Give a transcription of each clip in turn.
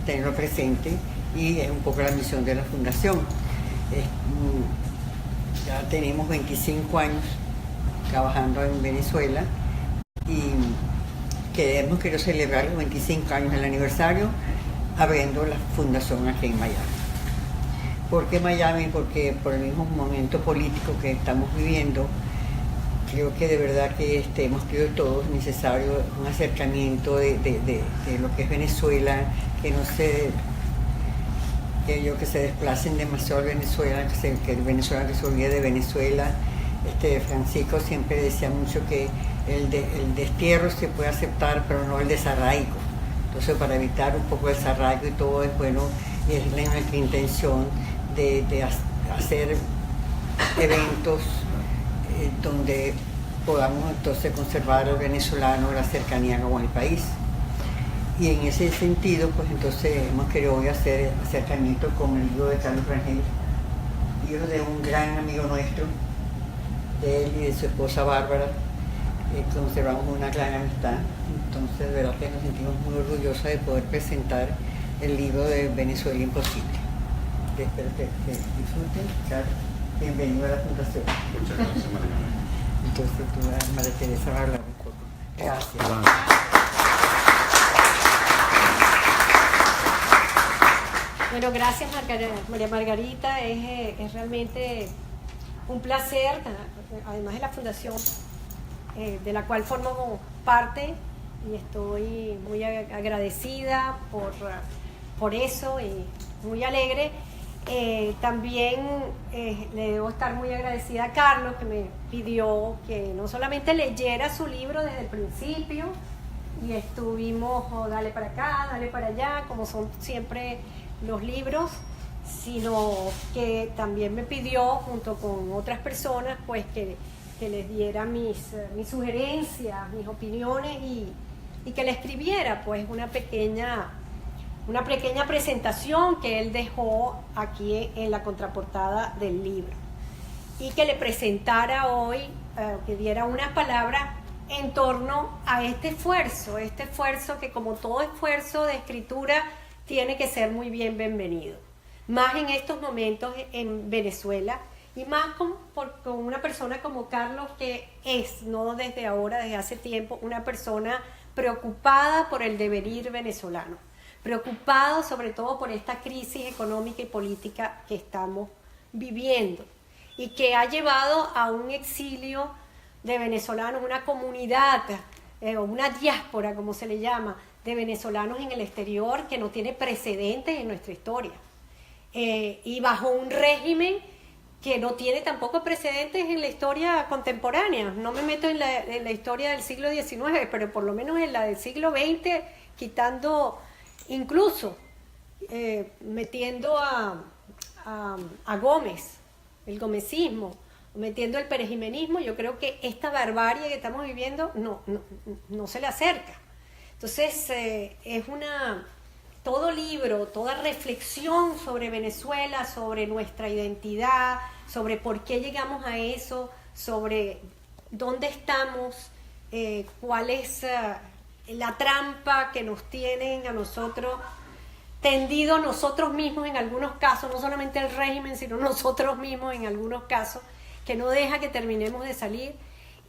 tenerlo presente, y es un poco la misión de la Fundación. Ya tenemos 25 años trabajando en Venezuela y hemos querido celebrar los 25 años del aniversario abriendo la fundación aquí en Miami. ¿Por qué Miami? Porque por el mismo momento político que estamos viviendo, creo que de verdad que hemos creído todos necesario un acercamiento de lo que es Venezuela, que no se desplacen demasiado a Venezuela, que Venezuela que se olvide de Venezuela. Francisco siempre decía mucho que el destierro se puede aceptar, pero no el desarraigo. Entonces, para evitar un poco el desarraigo y todo, es bueno, y es nuestra intención de hacer eventos donde podamos entonces conservar al venezolano la cercanía con el país. Y en ese sentido, pues entonces hemos querido hoy hacer acercamiento con el libro de Carlos Rangel, hijo de un gran amigo nuestro, de él y de su esposa Bárbara. Conservamos una gran amistad. Entonces, de verdad que nos sentimos muy orgullosos de poder presentar el libro de Venezuela Imposible. Espero que disfruten. Claro. Bienvenido a la Fundación. Muchas gracias, María. Entonces, tú, María Teresa, va a hablar un poco. Gracias. Bueno, gracias María Margarita, es realmente un placer, además de la fundación de la cual formo parte, y estoy muy agradecida por eso y muy alegre. También le debo estar muy agradecida a Carlos, que me pidió que no solamente leyera su libro desde el principio, y estuvimos dale para acá, dale para allá, como son siempre los libros, sino que también me pidió, junto con otras personas, pues que les diera mis sugerencias, mis opiniones, y que le escribiera pues una pequeña presentación que él dejó aquí en la contraportada del libro, y que le presentara hoy, que diera unas palabras en torno a este esfuerzo que, como todo esfuerzo de escritura, tiene que ser muy bienvenido, más en estos momentos en Venezuela, y más con una persona como Carlos, que es, no desde ahora, desde hace tiempo, una persona preocupada por el devenir venezolano, preocupado sobre todo por esta crisis económica y política que estamos viviendo, y que ha llevado a un exilio de venezolanos, una comunidad o una diáspora, como se le llama, de venezolanos en el exterior, que no tiene precedentes en nuestra historia, y bajo un régimen que no tiene tampoco precedentes en la historia contemporánea. No me meto en la historia del siglo XIX, pero por lo menos en la del siglo XX, quitando, incluso metiendo a Gómez, el gomecismo, metiendo el perejimenismo. Yo creo que esta barbarie que estamos viviendo no se le acerca. Entonces, todo libro, toda reflexión sobre Venezuela, sobre nuestra identidad, sobre por qué llegamos a eso, sobre dónde estamos, cuál es la trampa que nos tienen a nosotros, tendido nosotros mismos en algunos casos, no solamente el régimen, sino nosotros mismos en algunos casos, que no deja que terminemos de salir,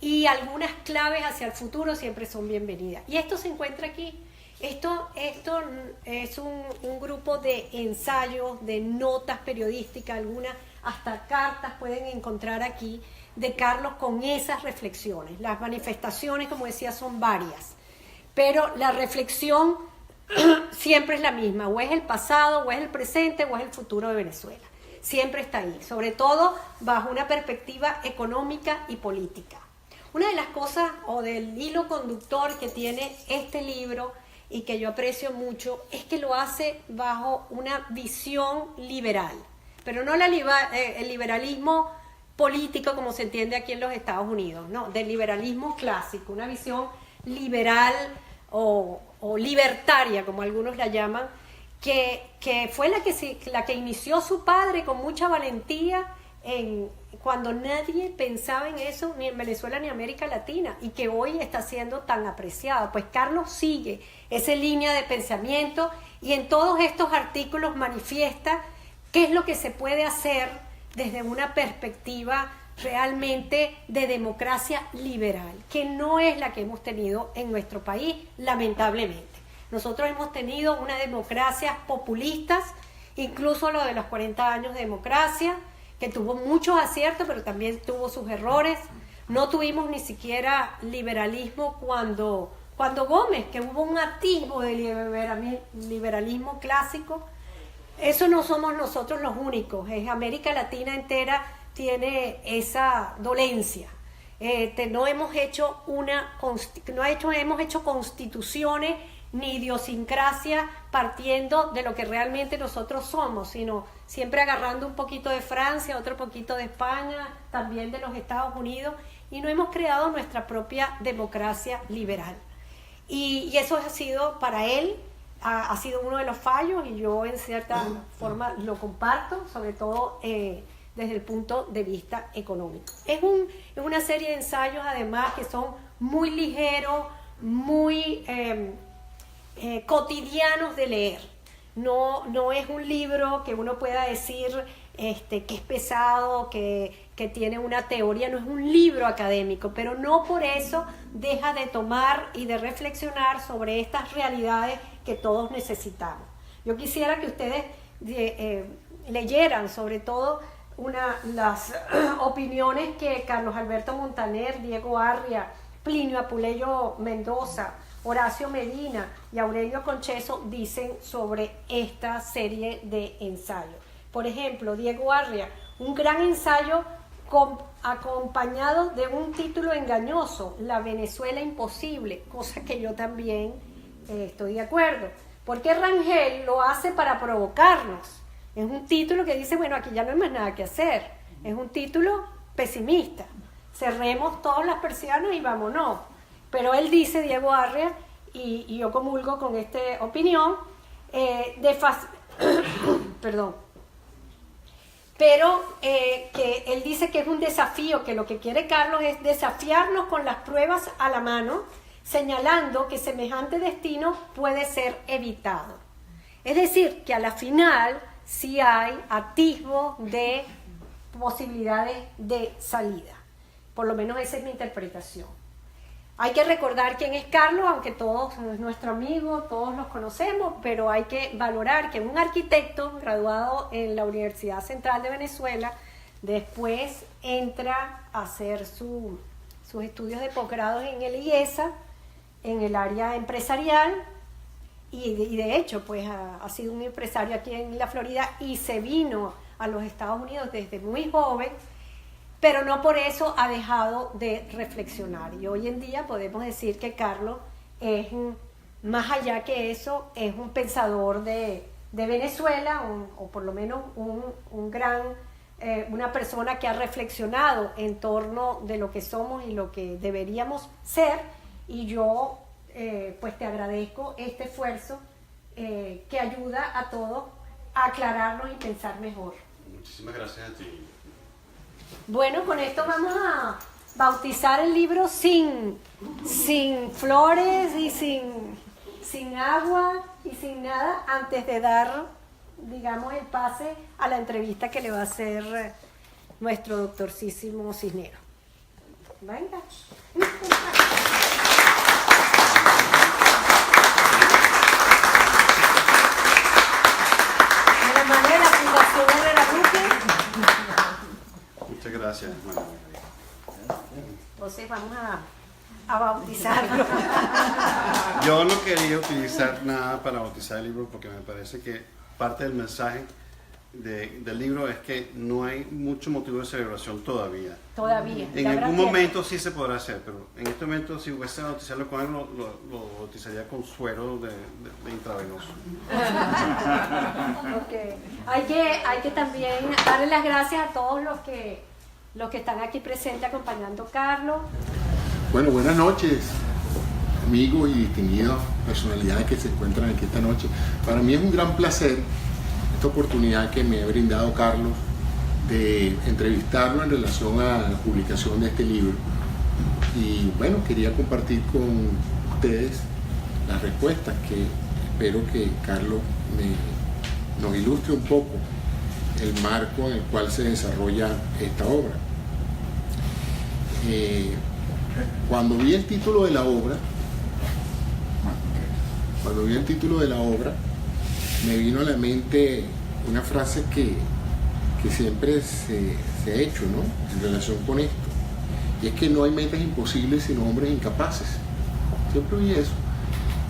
y algunas claves hacia el futuro siempre son bienvenidas. Y esto se encuentra aquí. Esto es un grupo de ensayos, de notas periodísticas, algunas hasta cartas pueden encontrar aquí de Carlos con esas reflexiones. Las manifestaciones, como decía, son varias, pero la reflexión siempre es la misma: o es el pasado, o es el presente, o es el futuro de Venezuela. Siempre está ahí, sobre todo bajo una perspectiva económica y política. Una de las cosas, o del hilo conductor que tiene este libro, y que yo aprecio mucho, es que lo hace bajo una visión liberal, pero no el liberalismo político como se entiende aquí en los Estados Unidos, no, del liberalismo clásico, una visión liberal o libertaria, como algunos la llaman, que fue la que inició su padre con mucha valentía cuando nadie pensaba en eso, ni en Venezuela ni en América Latina, y que hoy está siendo tan apreciado. Pues Carlos sigue esa línea de pensamiento y en todos estos artículos manifiesta qué es lo que se puede hacer desde una perspectiva realmente de democracia liberal, que no es la que hemos tenido en nuestro país, lamentablemente. Nosotros hemos tenido una democracia populistas, incluso lo de los 40 años de democracia, que tuvo muchos aciertos, pero también tuvo sus errores. No tuvimos ni siquiera liberalismo cuando Gómez, que hubo un atisbo de liberalismo clásico. Eso no somos nosotros los únicos, América Latina entera tiene esa dolencia. Hemos hecho constituciones ni idiosincrasia partiendo de lo que realmente nosotros somos, sino siempre agarrando un poquito de Francia, otro poquito de España, también de los Estados Unidos, y no hemos creado nuestra propia democracia liberal. Y eso ha sido para él, ha sido uno de los fallos, y yo en cierta forma lo comparto, sobre todo desde el punto de vista económico. Es una serie de ensayos además que son muy ligeros, muy cotidianos de leer. No es un libro que uno pueda decir que es pesado, que tiene una teoría, no es un libro académico, pero no por eso deja de tomar y de reflexionar sobre estas realidades que todos necesitamos. Yo quisiera que ustedes leyeran sobre todo las opiniones que Carlos Alberto Montaner, Diego Arria, Plinio Apuleyo Mendoza, Horacio Medina y Aurelio Concheso dicen sobre esta serie de ensayos. Por ejemplo, Diego Arria, un gran ensayo acompañado de un título engañoso, La Venezuela Imposible, cosa que yo también estoy de acuerdo, porque Rangel lo hace para provocarnos. Es un título que dice, bueno, aquí ya no hay más nada que hacer. Es un título pesimista. Cerremos todas las persianas y vámonos. Pero él dice, Diego Arria, y yo comulgo con esta opinión, perdón, pero que él dice que es un desafío, que lo que quiere Carlos es desafiarnos con las pruebas a la mano, señalando que semejante destino puede ser evitado. Es decir, que a la final sí hay atisbo de posibilidades de salida. Por lo menos esa es mi interpretación. Hay que recordar quién es Carlos, aunque todos es nuestro amigo, todos nos conocemos, pero hay que valorar que un arquitecto graduado en la Universidad Central de Venezuela, después entra a hacer sus estudios de posgrado en el IESA, en el área empresarial, y de hecho pues ha sido un empresario aquí en la Florida y se vino a los Estados Unidos desde muy joven, pero no por eso ha dejado de reflexionar. Y hoy en día podemos decir que Carlos es, más allá que eso, es un pensador de Venezuela, o por lo menos una persona que ha reflexionado en torno de lo que somos y lo que deberíamos ser. Y yo pues te agradezco este esfuerzo que ayuda a todos a aclararnos y pensar mejor. Muchísimas gracias a ti. Bueno, con esto vamos a bautizar el libro sin flores y sin agua y sin nada, antes de dar, digamos, el pase a la entrevista que le va a hacer nuestro doctorcísimo Cisneros. Venga. De la manera de la Fundación Herrera Duque. Muchas gracias. Bueno. Entonces vamos a bautizarlo. Yo no quería utilizar nada para bautizar el libro porque me parece que parte del mensaje del libro es que no hay mucho motivo de celebración todavía. En algún momento sí se podrá hacer, pero en este momento si hubiese a bautizarlo con algo, lo bautizaría con suero de intravenoso. Okay. Hay que también darle las gracias a todos los que están aquí presentes acompañando a Carlos. Bueno, buenas noches, amigos y distinguidas personalidades que se encuentran aquí esta noche. Para mí es un gran placer esta oportunidad que me ha brindado Carlos de entrevistarlo en relación a la publicación de este libro. Y bueno, quería compartir con ustedes las respuestas que espero que Carlos nos ilustre un poco el marco en el cual se desarrolla esta obra. Cuando vi el título de la obra, me vino a la mente una frase que siempre se ha hecho, ¿no?, en relación con esto, y es que no hay metas imposibles sino hombres incapaces. Siempre vi eso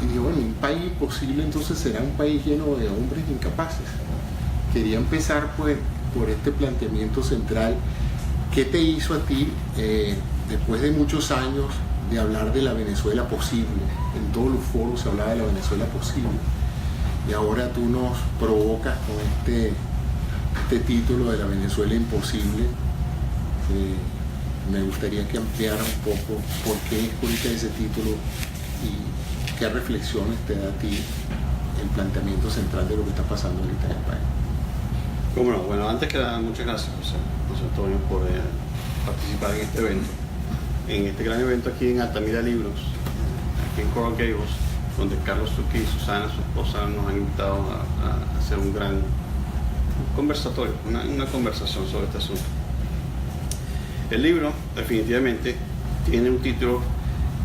y dije, bueno, un país imposible entonces será un país lleno de hombres incapaces. Quería empezar pues por este planteamiento central. ¿Qué te hizo a ti, después de muchos años de hablar de la Venezuela posible? En todos los foros se hablaba de la Venezuela posible, y ahora tú nos provocas con este título de la Venezuela imposible. Me gustaría que ampliara un poco por qué escogiste ese título y qué reflexiones te da a ti el planteamiento central de lo que está pasando ahorita en el país. Cómo no. Bueno, antes que nada, muchas gracias, José Antonio, por participar en este evento, en este gran evento aquí en Altamira Libros, aquí en Coral Gables, donde Carlos Zucchi y Susana, su esposa, nos han invitado a hacer un gran conversatorio, una conversación sobre este asunto. El libro definitivamente tiene un título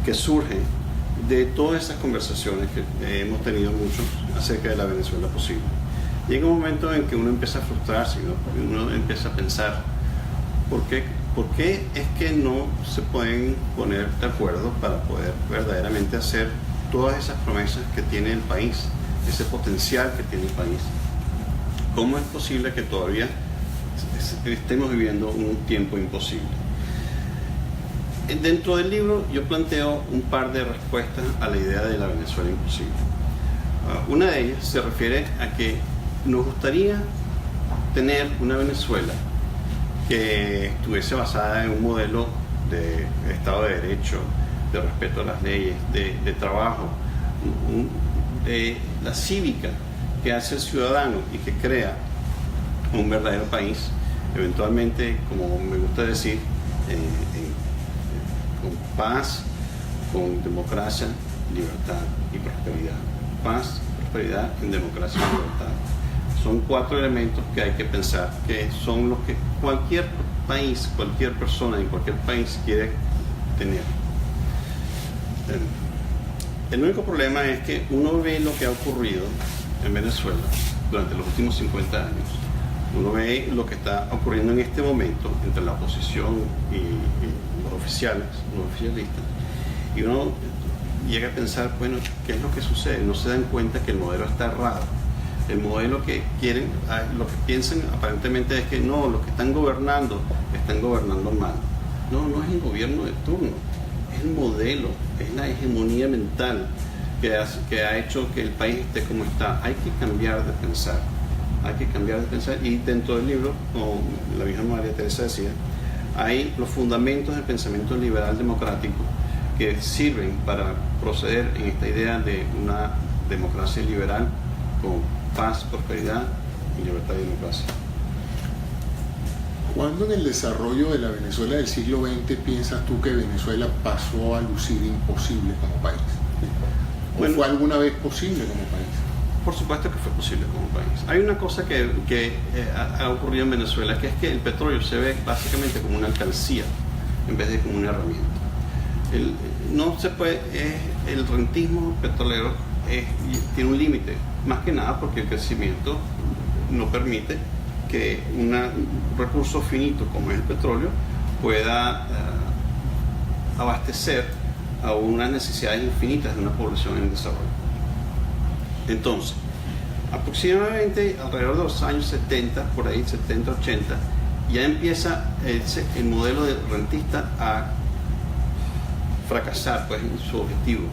que surge de todas esas conversaciones que hemos tenido muchos acerca de la Venezuela posible. Llega un momento en que uno empieza a frustrarse, ¿no? Uno empieza a pensar ¿por qué es que no se pueden poner de acuerdo para poder verdaderamente hacer todas esas promesas que tiene el país, ese potencial que tiene el país? ¿Cómo es posible que todavía estemos viviendo un tiempo imposible? Dentro del libro yo planteo un par de respuestas a la idea de la Venezuela imposible. Una de ellas se refiere a que nos gustaría tener una Venezuela que estuviese basada en un modelo de Estado de Derecho, de respeto a las leyes, de trabajo, de la cívica que hace el ciudadano y que crea un verdadero país, eventualmente, como me gusta decir, con paz, con democracia, libertad y prosperidad. Paz, prosperidad y democracia y libertad. Son 4 elementos que hay que pensar, que son los que cualquier país, cualquier persona en cualquier país quiere tener. El único problema es que uno ve lo que ha ocurrido en Venezuela durante los últimos 50 años. Uno ve lo que está ocurriendo en este momento entre la oposición y los oficiales, los oficialistas, y uno llega a pensar, bueno, ¿qué es lo que sucede? No se dan cuenta que el modelo está errado. El modelo que quieren, lo que piensan aparentemente es que no, los que están gobernando mal. No es el gobierno de turno, es el modelo, es la hegemonía mental que ha hecho que el país esté como está. Hay que cambiar de pensar, y dentro del libro, como la misma María Teresa decía, hay los fundamentos del pensamiento liberal democrático que sirven para proceder en esta idea de una democracia liberal con paz, prosperidad y libertad y democracia. ¿Cuándo en el desarrollo de la Venezuela del siglo XX piensas tú que Venezuela pasó a lucir imposible como país? ¿O fue alguna vez posible como país? Por supuesto que fue posible como país. Hay una cosa que ha ocurrido en Venezuela, que es que el petróleo se ve básicamente como una alcancía en vez de como una herramienta. El rentismo petrolero tiene un límite, más que nada porque el crecimiento no permite que un recurso finito como es el petróleo pueda abastecer a unas necesidades infinitas de una población en desarrollo. Entonces, aproximadamente alrededor de los años 70, por ahí 70, 80, ya empieza el modelo de rentista a fracasar pues, en su objetivo.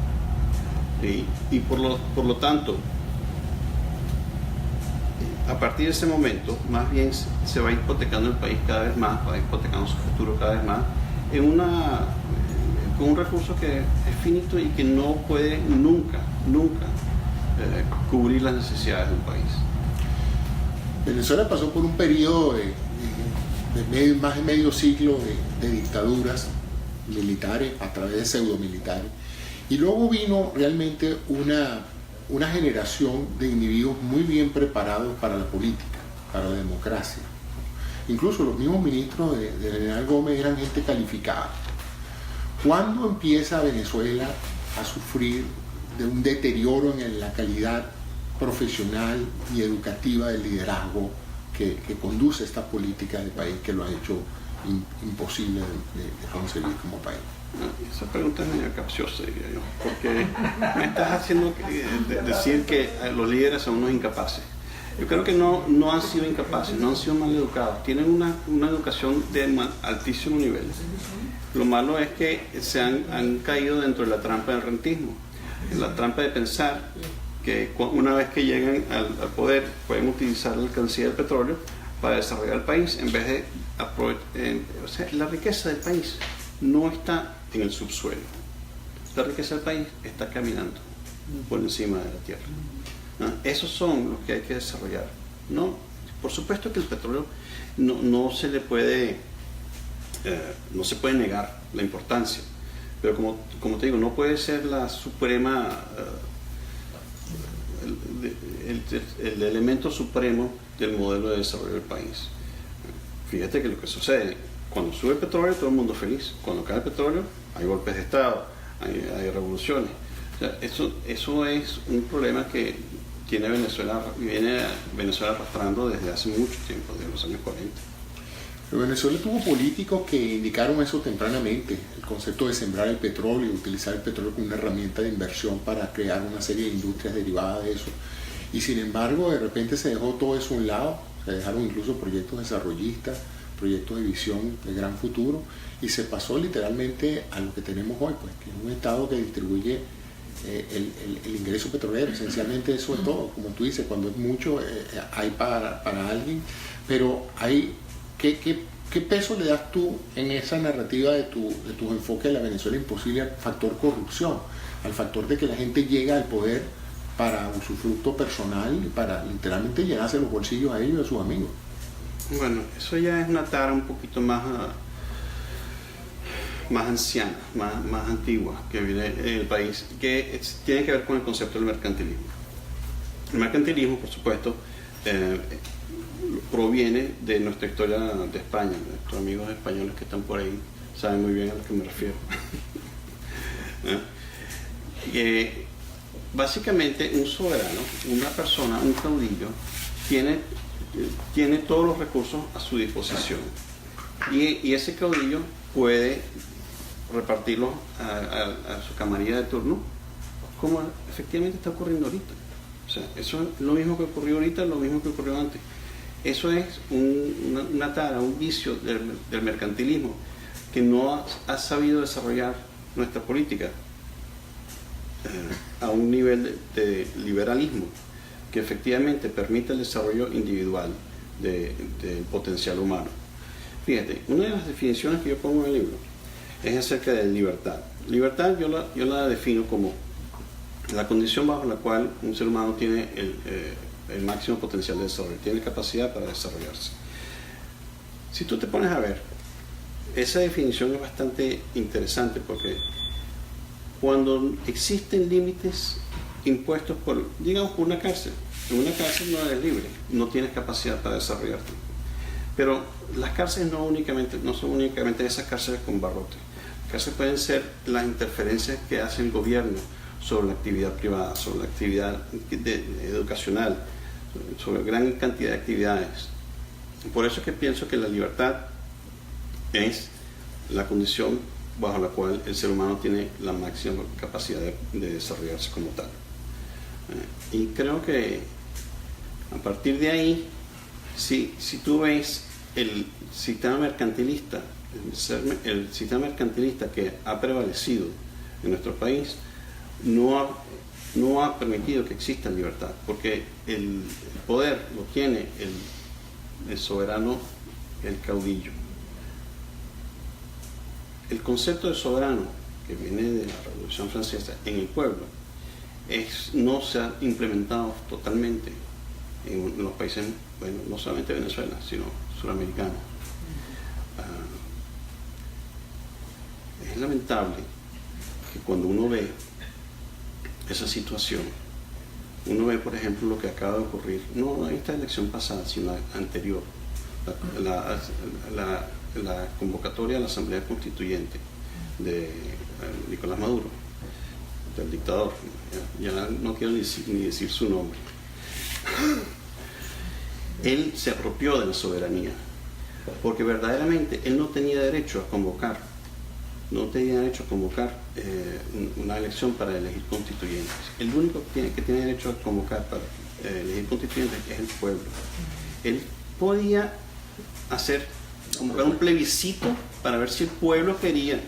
Y por lo tanto, a partir de ese momento, más bien se va hipotecando el país cada vez más, va hipotecando su futuro cada vez más, con un recurso que es finito y que no puede nunca cubrir las necesidades del país. Venezuela pasó por un periodo más de medio siglo de dictaduras militares a través de pseudomilitares. Y luego vino realmente una generación de individuos muy bien preparados para la política, para la democracia. Incluso los mismos ministros de General Gómez eran gente calificada. ¿Cuándo empieza Venezuela a sufrir de un deterioro en la calidad profesional y educativa del liderazgo que conduce esta política del país, que lo ha hecho imposible de concebir como país? Esa pregunta es medio capciosa, diría yo, porque me estás haciendo decir que los líderes son unos incapaces. Yo creo que no han sido incapaces, no han sido mal educados, tienen una educación de altísimo nivel. Lo malo es que se han caído dentro de la trampa del rentismo, en la trampa de pensar que una vez que llegan al poder pueden utilizar la alcancía del petróleo para desarrollar el país, en vez de o sea, la riqueza del país no está en el subsuelo, la riqueza del país está caminando por encima de la tierra. ¿No? Esos son los que hay que desarrollar. ¿No? Por supuesto que el petróleo no se le puede no se puede negar la importancia, pero como te digo, no puede ser la suprema el elemento supremo del modelo de desarrollo del país. Fíjate que lo que sucede, cuando sube el petróleo todo el mundo es feliz, cuando cae el petróleo hay golpes de estado, hay revoluciones. O sea, eso es un problema que viene Venezuela arrastrando desde hace mucho tiempo, desde los años 40. Pero Venezuela tuvo políticos que indicaron eso tempranamente, el concepto de sembrar el petróleo, utilizar el petróleo como una herramienta de inversión para crear una serie de industrias derivadas de eso. Y sin embargo, de repente se dejó todo eso a un lado, se dejaron incluso proyectos desarrollistas, proyectos de visión de gran futuro, y se pasó literalmente a lo que tenemos hoy, pues, que es un Estado que distribuye el ingreso petrolero. Esencialmente eso es todo. Como tú dices, cuando es mucho, hay para alguien, pero hay... ¿Qué peso le das tú en esa narrativa de tu enfoque de la Venezuela imposible al factor corrupción, al factor de que la gente llega al poder para usufructo personal y para literalmente llenarse los bolsillos a ellos y a sus amigos? Bueno, eso ya es una tara un poquito más anciana, más antigua que viene en el país, que tiene que ver con el concepto del mercantilismo. El mercantilismo, por supuesto, proviene de nuestra historia de España. Nuestros amigos españoles que están por ahí saben muy bien a lo que me refiero. Básicamente un soberano, una persona, un caudillo, tiene todos los recursos a su disposición y ese caudillo puede repartirlos a su camarilla de turno, como efectivamente está ocurriendo ahorita. O sea, eso es lo mismo que ocurrió ahorita, lo mismo que ocurrió antes. Eso es una tara, un vicio del mercantilismo que no ha sabido desarrollar nuestra política a un nivel de liberalismo que efectivamente permite el desarrollo individual del potencial humano. Fíjate, una de las definiciones que yo pongo en el libro es acerca de libertad. Libertad yo la defino como la condición bajo la cual un ser humano tiene el máximo potencial de desarrollo, tiene capacidad para desarrollarse. Si tú te pones a ver, esa definición es bastante interesante, porque cuando existen límites impuestos por, digamos, por una cárcel, en una cárcel no eres libre, no tienes capacidad para desarrollarte. Pero las cárceles no son únicamente esas cárceles con barrotes. Las cárceles pueden ser las interferencias que hace el gobierno sobre la actividad privada, sobre la actividad educacional, sobre gran cantidad de actividades. Por eso es que pienso que la libertad es la condición bajo la cual el ser humano tiene la máxima capacidad de desarrollarse como tal. Y creo que a partir de ahí, si tú ves el sistema mercantilista que ha prevalecido en nuestro país, no ha permitido que exista libertad, porque el poder lo tiene el soberano, el caudillo. El concepto de soberano, que viene de la Revolución Francesa, en el pueblo, no se ha implementado totalmente en los países, bueno, no solamente Venezuela, sino suramericanos. lamentable que cuando uno ve esa situación, uno ve, por ejemplo, lo que acaba de ocurrir, no en esta elección pasada, sino la anterior, la convocatoria a la Asamblea Constituyente de Nicolás Maduro, del dictador, ya no quiero ni decir su nombre. Él se apropió de la soberanía, porque verdaderamente él no tenía derecho a convocar, una elección para elegir constituyentes. El único que tiene derecho a convocar para elegir constituyentes es el pueblo. Él podía convocar un plebiscito para ver si el pueblo quería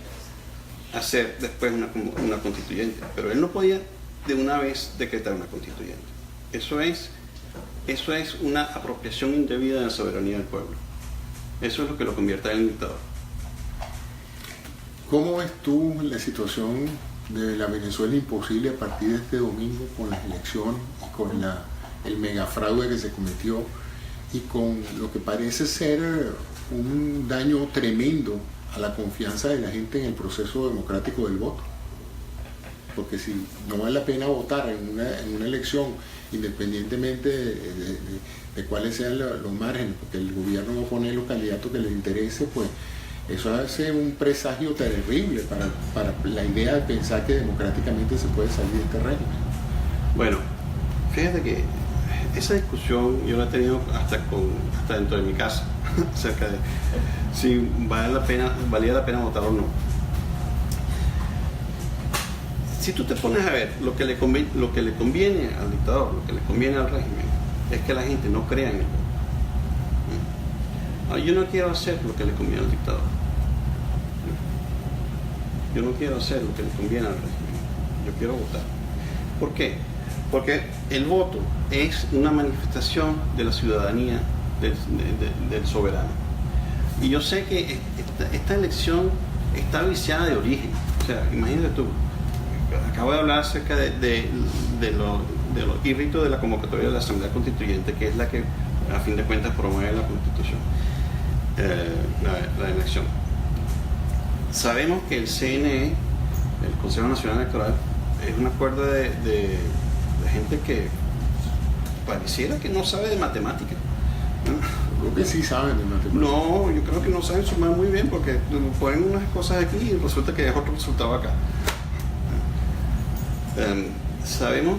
hacer después una constituyente, pero él no podía de una vez decretar una constituyente. Eso es una apropiación indebida de la soberanía del pueblo. Eso es lo que lo convierte en dictador. ¿Cómo ves tú la situación de la Venezuela imposible a partir de este domingo con las elecciones y con el megafraude que se cometió y con lo que parece ser un daño tremendo a la confianza de la gente en el proceso democrático del voto? Porque si no vale la pena votar en una elección, independientemente de cuáles sean los márgenes, porque el gobierno va a poner los candidatos que les interese, pues eso hace un presagio terrible para la idea de pensar que democráticamente se puede salir de este régimen. Bueno, fíjate que esa discusión yo la he tenido hasta dentro de mi casa, acerca de si valía la pena votar o no. Si tú te pones a ver lo que le conviene al dictador, lo que le conviene al régimen, es que la gente no crea en él. Yo no quiero hacer lo que le conviene al dictador. Yo no quiero hacer lo que le conviene al régimen. Yo quiero votar. ¿Por qué? Porque el voto es una manifestación de la ciudadanía del soberano. Y yo sé que esta elección está viciada de origen. O sea, imagínate tú, acabo de hablar acerca de los ritos de la convocatoria de la Asamblea Constituyente, que es la que a fin de cuentas promueve la Constitución, la elección. Sabemos que el CNE, el Consejo Nacional Electoral, es un acuerdo de gente que pareciera que no sabe de matemáticas. Creo que sí saben de matemáticas. No, yo creo que no saben sumar muy bien, porque ponen unas cosas aquí y resulta que es otro resultado acá. Sabemos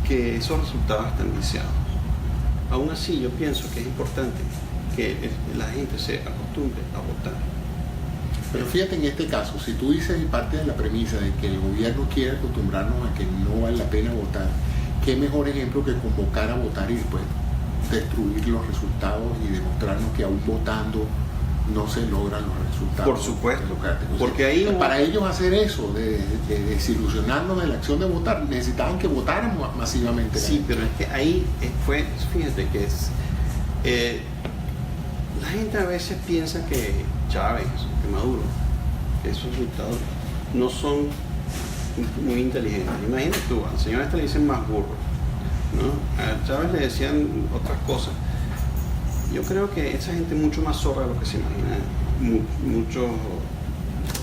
que esos resultados están viciados. Aún así, yo pienso que es importante que la gente se acostumbre a votar. Pero fíjate, en este caso, si tú dices y partes de la premisa de que el gobierno quiere acostumbrarnos a que no vale la pena votar, ¿qué mejor ejemplo que convocar a votar y después destruir los resultados y demostrarnos que aún votando no se logran los resultados? Por supuesto, democráticos? porque ahí para ellos hacer eso, de desilusionarnos de la acción de votar, necesitaban que votaran masivamente. Sí, pero es que ahí fíjate que la gente a veces piensa que Chávez, que Maduro, que esos dictadores no son muy inteligentes. Imagínate tú, al señor le dicen más burro, ¿no? A Chávez le decían otras cosas. Yo creo que esa gente es mucho más zorra de lo que se imagina. Muchos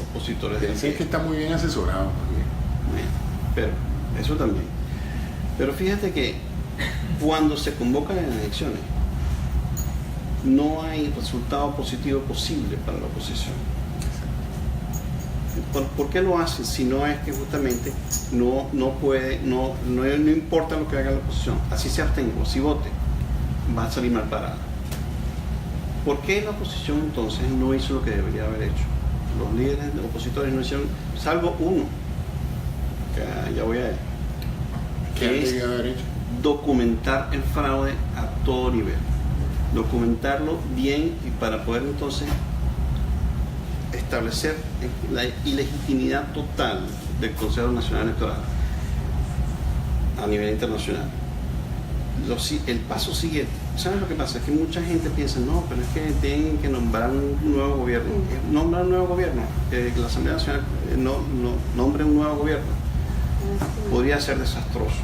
opositores dicen que está muy bien asesorado. Pero eso también. Pero fíjate que cuando se convocan las elecciones, no hay resultado positivo posible para la oposición. ¿Por qué lo hacen? Si no es que justamente no importa lo que haga la oposición, así se abstenga o si vote, va a salir mal parada. ¿Por qué la oposición entonces no hizo lo que debería haber hecho? Los líderes opositores no hicieron, salvo uno, que ya voy a él, que es documentar el fraude a todo nivel, documentarlo bien y para poder entonces establecer la ilegitimidad total del Consejo Nacional Electoral a nivel internacional. El paso siguiente, ¿sabes lo que pasa? Es que mucha gente piensa, no, pero es que tienen que nombrar un nuevo gobierno. Nombrar un nuevo gobierno, que la Asamblea Nacional nombre un nuevo gobierno, podría ser desastroso,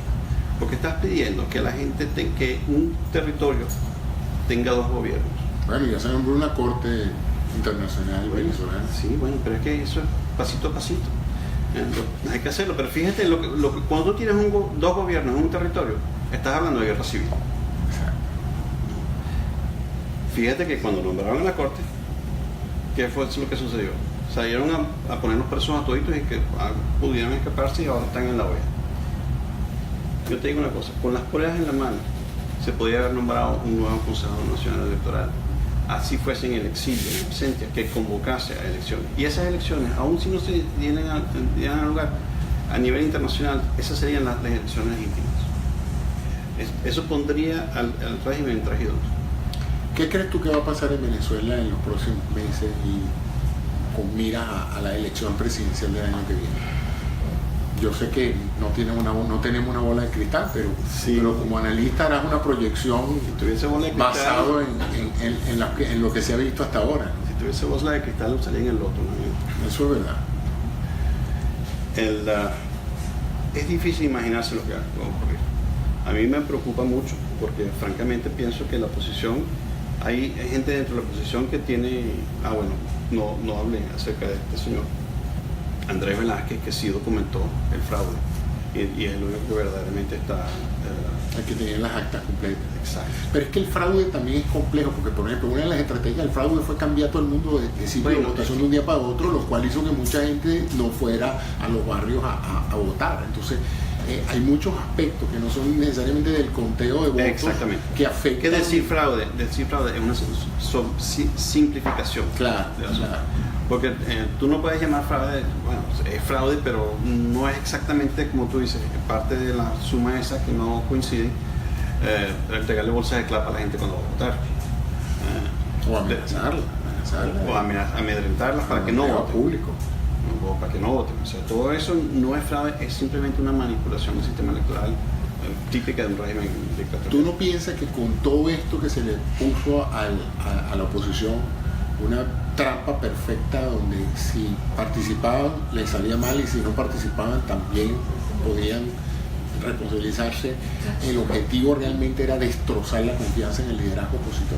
porque estás pidiendo que la gente que un territorio tenga dos gobiernos. Bueno, ya se nombró una corte internacional venezolana. Sí, bueno, pero es que eso pasito a pasito. Hay que hacerlo, pero fíjate, cuando tú tienes dos gobiernos en un territorio, estás hablando de guerra civil. Fíjate que cuando nombraron a la corte, ¿qué fue lo que sucedió? Salieron a poner los presos a toditos y que pudieran escaparse y ahora están en la olla. Yo te digo una cosa, con las pruebas en la mano se podía haber nombrado un nuevo Consejo Nacional Electoral, así fuese en el exilio, en ausencia, que convocase a elecciones. Y esas elecciones, aun si no se dieran a lugar a nivel internacional, esas serían las elecciones legítimas. Eso pondría al régimen en traje. ¿Qué crees tú que va a pasar en Venezuela en los próximos meses y con miras a la elección presidencial del año que viene? Yo sé que no tenemos una bola de cristal, pero como analista harás una proyección basado en lo que se ha visto hasta ahora. Si tuviese bola de cristal, lo salía en el loto, ¿no? Eso es verdad. Es difícil imaginarse lo que va a ocurrir. A mí me preocupa mucho, porque francamente pienso que la oposición, hay gente dentro de la oposición que tiene, no hable acerca de este señor Andrés Velázquez, que sí documentó el fraude y es lo único que verdaderamente está... Hay que tener las actas completas. Exacto. Pero es que el fraude también es complejo, porque por ejemplo una de las estrategias del fraude fue cambiar todo el mundo de sitio de votación de un día para otro, lo cual hizo que mucha gente no fuera a los barrios a votar. Entonces hay muchos aspectos que no son necesariamente del conteo de votos que afectan. ¿Qué decir fraude? Decir fraude es una simplificación. Claro. Porque tú no puedes llamar fraude, es fraude, pero no es exactamente como tú dices, parte de la suma esa que no coincide, entregarle bolsas de clap a la gente cuando va a votar. O amenazarla. O amedrentarlas para que no voten. Público. O para que no voten. O sea, todo eso no es fraude, es simplemente una manipulación del sistema electoral típica de un régimen dictatorial. ¿Tú no piensas que con todo esto que se le puso a la oposición, una trampa perfecta donde si participaban les salía mal y si no participaban también podían responsabilizarse, el objetivo realmente era destrozar la confianza en el liderazgo opositor?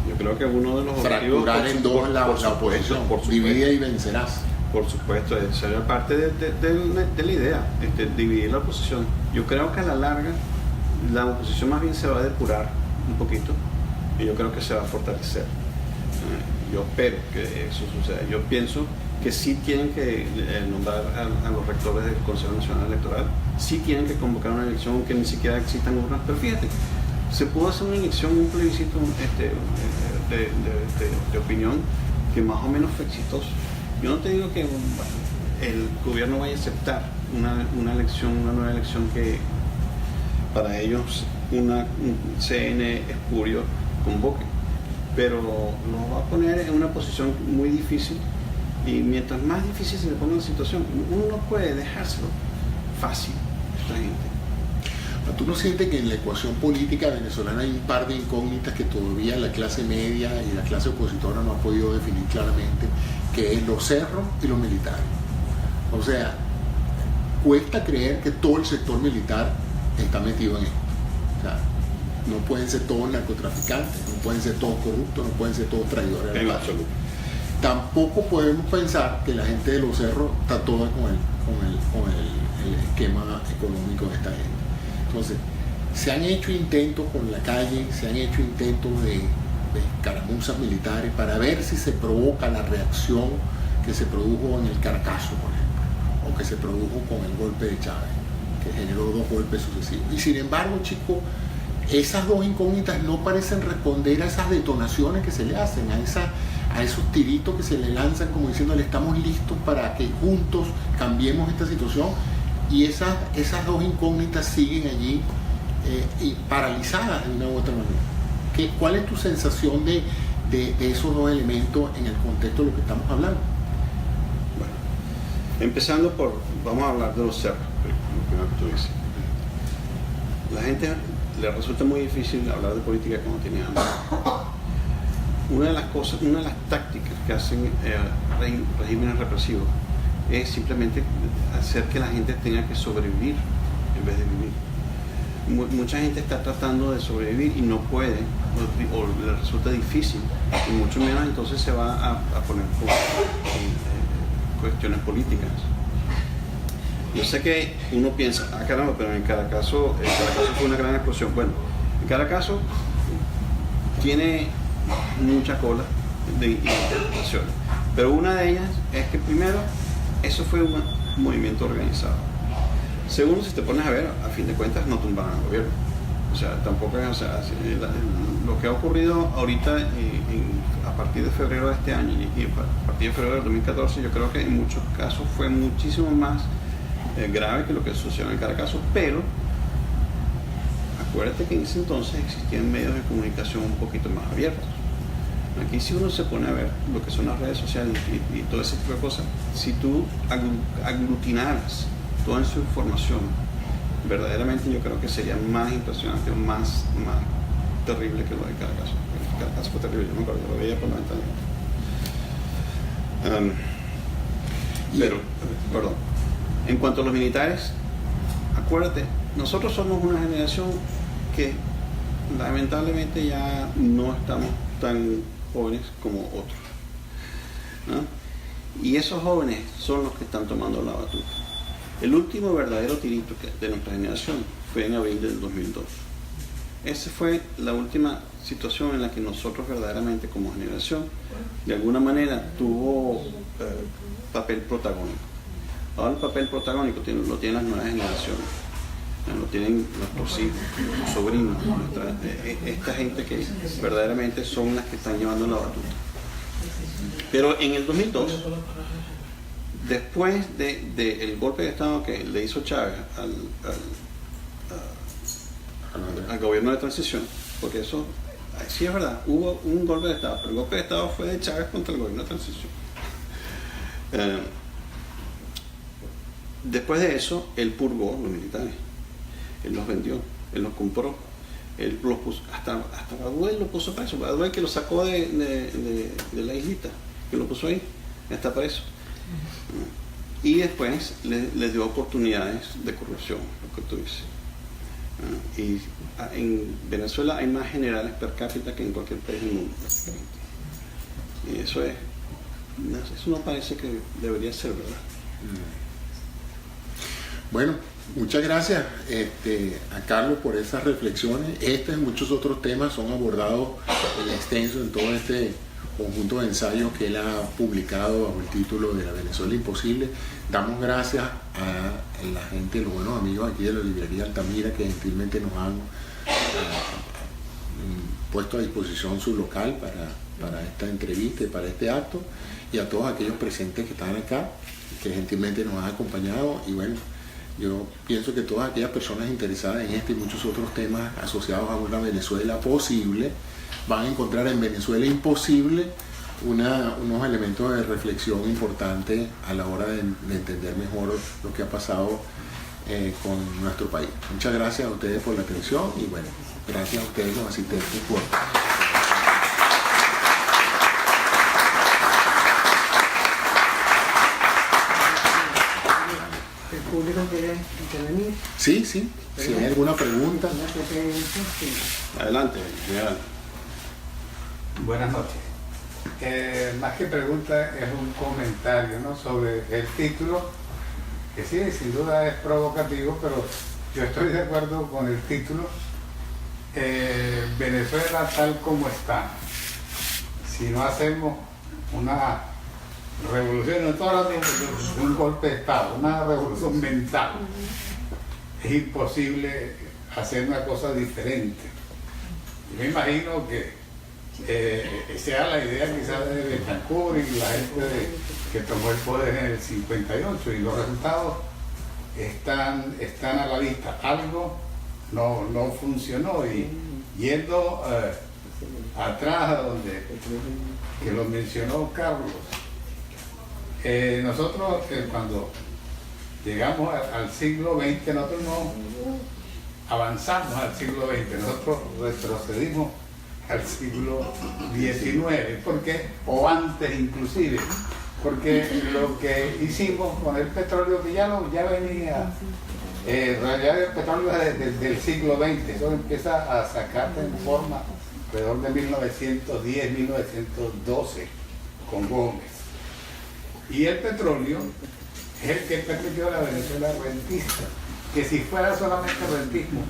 Yo creo que uno de los objetivos... Fracturar en dos la oposición, divide y vencerás. Por supuesto, esa era parte de la idea, dividir la oposición. Yo creo que a la larga la oposición más bien se va a depurar un poquito y yo creo que se va a fortalecer. Yo espero que eso suceda. Yo pienso que sí tienen que nombrar a los rectores del Consejo Nacional Electoral, sí tienen que convocar una elección aunque ni siquiera existan urnas, pero fíjate, se pudo hacer una elección, un plebiscito de opinión que más o menos fue exitoso. Yo no te digo que el gobierno vaya a aceptar una nueva elección que para ellos un CN espurio convoque, pero lo va a poner en una posición muy difícil y mientras más difícil se le ponga la situación, uno no puede dejárselo fácil a esta gente. ¿Tú no sientes que en la ecuación política venezolana hay un par de incógnitas que todavía la clase media y la clase opositora no ha podido definir claramente, que es los cerros y los militares? O sea, cuesta creer que todo el sector militar está metido en esto. O sea, no pueden ser todos narcotraficantes, no pueden ser todos corruptos, no pueden ser todos traidores. En absoluto. Tampoco podemos pensar que la gente de los cerros está toda con el esquema económico de esta gente. Entonces, se han hecho intentos con la calle, se han hecho intentos de escaramuzas militares para ver si se provoca la reacción que se produjo en el Caracazo, por ejemplo, o que se produjo con el golpe de Chávez, que generó 2 golpes sucesivos. Y sin embargo, chicos, esas 2 incógnitas no parecen responder a esas detonaciones que se le hacen, a esos tiritos que se le lanzan como diciéndole estamos listos para que juntos cambiemos esta situación, y esas 2 incógnitas siguen allí y paralizadas de una u otra manera. ¿Cuál es tu sensación de esos 2 elementos en el contexto de lo que estamos hablando? Bueno, empezando vamos a hablar de los cerros, lo primero que tú dices. La gente le resulta muy difícil hablar de política cuando tiene hambre. Una de las tácticas que hacen regímenes represivos es simplemente hacer que la gente tenga que sobrevivir en vez de vivir. Mucha gente está tratando de sobrevivir y no puede, o le resulta difícil, y mucho menos entonces se va a poner cuestiones políticas. Yo sé que uno piensa, caramba, pero en Caracazo fue una gran explosión. Bueno, en Caracazo tiene mucha cola de interpretaciones, pero una de ellas es que primero, eso fue un movimiento organizado. Segundo, si te pones a ver, a fin de cuentas no tumbaron al gobierno. O sea, tampoco es, o sea, lo que ha ocurrido ahorita a partir de febrero de este año y a partir de febrero del 2014, yo creo que en muchos casos fue muchísimo más grave que lo que sucedió en Caracazo, pero acuérdate que en ese entonces existían medios de comunicación un poquito más abiertos. Aquí si uno se pone a ver lo que son las redes sociales y todo ese tipo de cosas, si tú aglutinaras toda esa información, verdaderamente yo creo que sería más impresionante, más terrible que lo de Caracazo. Caracazo fue terrible, yo me acuerdo, lo veía por la ventana. Pero, perdón, en cuanto a los militares, acuérdate, nosotros somos una generación que lamentablemente ya no estamos tan jóvenes como otros, ¿no? Y esos jóvenes son los que están tomando la batuta. El último verdadero tirito de nuestra generación fue en abril del 2002. Esa fue la última situación en la que nosotros verdaderamente como generación de alguna manera tuvo papel protagónico. Ahora el papel protagónico lo tienen las nuevas generaciones, lo tienen nuestros hijos, nuestros sobrinos, esta gente que verdaderamente son las que están llevando la batuta. Pero en el 2002, después del golpe de Estado que le hizo Chávez al gobierno de transición, porque eso sí es verdad, hubo un golpe de Estado, pero el golpe de Estado fue de Chávez contra el gobierno de transición. Después de eso, él purgó los militares, él los vendió, él los compró, él los puso, hasta Baduel lo puso preso, Baduel que lo sacó de la islita, que lo puso ahí, está preso. Y después les dio oportunidades de corrupción, lo que tú dices. Y en Venezuela hay más generales per cápita que en cualquier país del mundo. Y eso no parece que debería ser, ¿verdad? Bueno, muchas gracias a Carlos por esas reflexiones. Este y muchos otros temas son abordados en extenso en todo este conjunto de ensayos que él ha publicado bajo el título de La Venezuela Imposible. Damos gracias a la gente, los buenos amigos aquí de la librería Altamira, que gentilmente nos han puesto a disposición su local para esta entrevista y para este acto, y a todos aquellos presentes que están acá, que gentilmente nos han acompañado. Y bueno, yo pienso que todas aquellas personas interesadas en este y muchos otros temas asociados a una Venezuela posible van a encontrar en Venezuela Imposible unos elementos de reflexión importantes a la hora de entender mejor lo que ha pasado con nuestro país. Muchas gracias a ustedes por la atención y bueno, gracias a ustedes los asistentes por... ¿El público quiere intervenir? Sí, si hay alguna pregunta. Adelante, general. Buenas noches. Más que pregunta es un comentario, ¿no?, sobre el título, que sí, sin duda es provocativo, pero yo estoy de acuerdo con el título. Venezuela tal como está. Si no hacemos una revolución, no estoy hablando de un golpe de Estado, una revolución mental, es imposible hacer una cosa diferente. Yo me imagino que sea la idea quizás de Betancourt y la gente que tomó el poder en el 58, y los resultados están a la vista. Algo no funcionó, y yendo atrás a donde que lo mencionó Carlos, nosotros cuando llegamos al siglo XX, nosotros no avanzamos al siglo XX, nosotros retrocedimos al siglo XIX, porque, o antes inclusive, porque lo que hicimos con el petróleo, que ya venía, en realidad el petróleo del siglo XX, eso empieza a sacarse en forma alrededor de 1910, 1912, con Gómez. Y el petróleo es el que permitió a la Venezuela rentista, que si fuera solamente rentismo,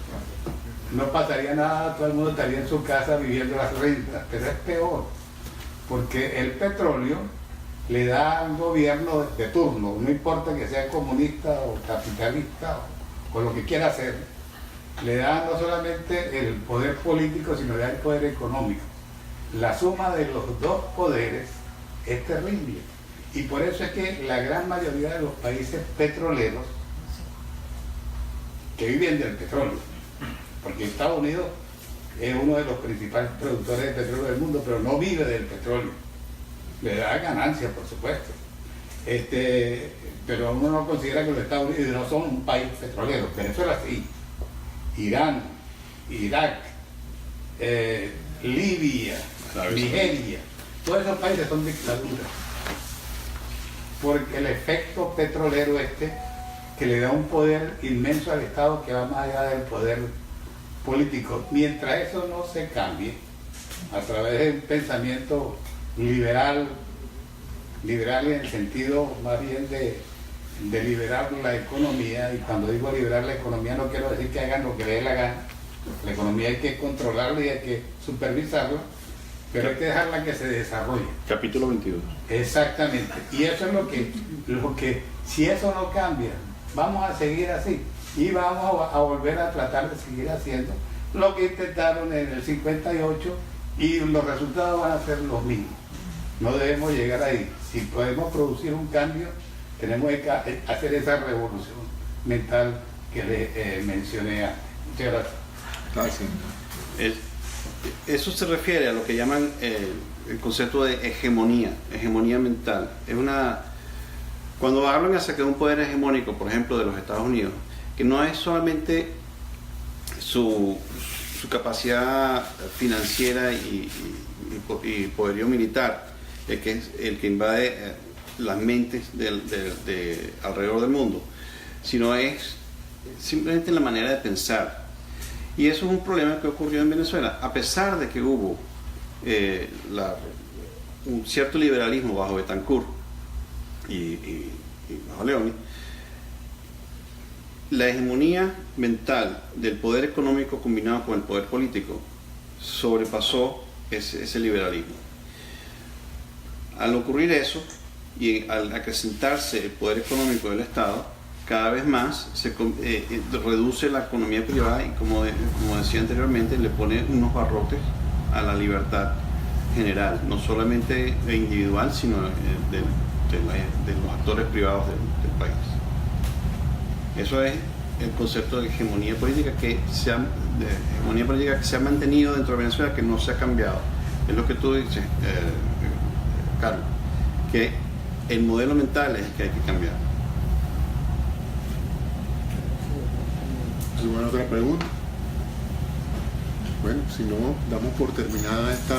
no pasaría nada, todo el mundo estaría en su casa viviendo las rentas, pero es peor, porque el petróleo le da a un gobierno de turno, no importa que sea comunista o capitalista o lo que quiera hacer, le da no solamente el poder político, sino le da el poder económico. La suma de los dos poderes es terrible, y por eso es que la gran mayoría de los países petroleros que viven del petróleo, porque Estados Unidos es uno de los principales productores de petróleo del mundo, pero no vive del petróleo, le da ganancias, por supuesto, pero uno no considera que los Estados Unidos no son un país petrolero. Venezuela sí, Irán, Irak, Libia, Nigeria, todos esos países son dictaduras, porque el efecto petrolero que le da un poder inmenso al Estado que va más allá del poder político. Mientras eso no se cambie a través de un pensamiento liberal en el sentido más bien de liberar la economía, y cuando digo liberar la economía no quiero decir que hagan lo que les dé la gana. La economía hay que controlarla y hay que supervisarla, pero hay que dejarla que se desarrolle. Capítulo 22. Exactamente, y eso es lo que si eso no cambia, vamos a seguir así y vamos a volver a tratar de seguir haciendo lo que intentaron en el 58 y los resultados van a ser los mismos. No debemos llegar ahí. Si podemos producir un cambio, tenemos que hacer esa revolución mental que le mencioné antes. Muchas gracias. Gracias. Eso se refiere a lo que llaman el concepto de hegemonía mental. Cuando hablan acerca de un poder hegemónico, por ejemplo, de los Estados Unidos, que no es solamente su capacidad financiera y poderío militar, que es el que invade las mentes de alrededor del mundo, sino es simplemente la manera de pensar. Y eso es un problema que ocurrió en Venezuela, a pesar de que hubo un cierto liberalismo bajo Betancourt y bajo Leoni. La hegemonía mental del poder económico combinado con el poder político sobrepasó ese liberalismo. Al ocurrir eso y al acrecentarse el poder económico del Estado, cada vez más se reduce la economía privada y, como decía anteriormente, le pone unos barrotes a la libertad general, no solamente individual, sino de los actores privados del país. Eso es el concepto de hegemonía política que se ha mantenido dentro de Venezuela, que no se ha cambiado. Es lo que tú dices, Carlos, que el modelo mental es el que hay que cambiar. ¿Alguna otra pregunta? Bueno, si no, damos por terminada este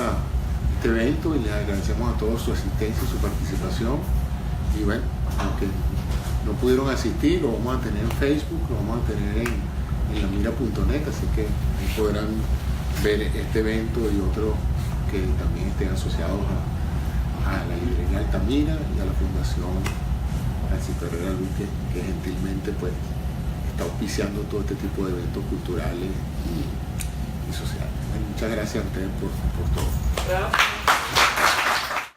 evento y les agradecemos a todos su asistencia y su participación. Y bueno, aunque no pudieron asistir, lo vamos a tener en Facebook, lo vamos a tener en lamira.net, así que ahí podrán ver este evento y otros que también estén asociados a la librería Altamira y a la Fundación Francisco Herrera Luis, que gentilmente pues está auspiciando todo este tipo de eventos culturales y sociales. Bueno, muchas gracias a ustedes por todo.